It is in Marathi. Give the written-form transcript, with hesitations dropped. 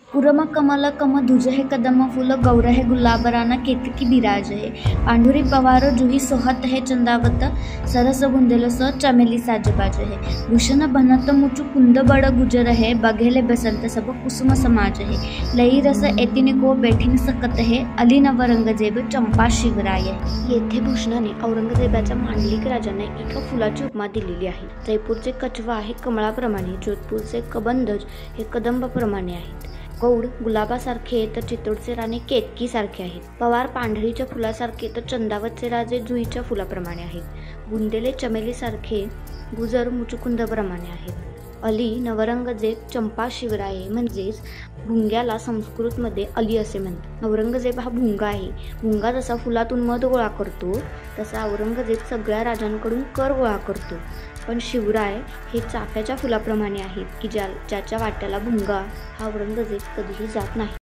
कुरम कमल कम धुज है कदम फूल गौर है गुलाबराना केतकी बिराज है पांढुरी पवार जुही सोहत है चंदावत सरस गुंदेल स चमेली साजबाज है भूषण बनत मुचु कुंद बड़ गुजर है बघेले बसंत सब कुसुम समाज है लई रस एतिनिको बैठीन सकत है अली नवरंगजेब चंपा शिवराय। येथे भूषणाने औरंगजेबाच्या मांडलिक राजांना एका फुलाची उपमा दिलेली आहे। जयपूरचे कछवा हे कमळाप्रमाणे, जोधपूरचे कबंदज हे कदंबाप्रमाणे आहेत। गौड गुलाबासारखे तर चित्तोडचे राणे केतकीसारखे आहेत। पवार पांढरीच्या फुलासारखे तर चंदावतचे राजे जुईच्या फुलाप्रमाणे आहेत। बुंदेले चमेलीसारखे, गुजर मुचुकुंदप्रमाणे आहेत। अली नवरंगजेब चंपा शिवराये म्हणजेच भुंग्याला संस्कृतमध्ये अली असे म्हणतात। औरंगजेब हा भुंगा आहे। भुंगा जसा फुलातून मध गोळा करतो तसा औरंगजेब सगळ्या राजांकडून कर गोळा करतो। पण शिवराय हे चाफ्याच्या फुलाप्रमाणे आहेत की ज्याच्या वाट्याला भुंगा हा औरंगजेब कधीही जात नाही।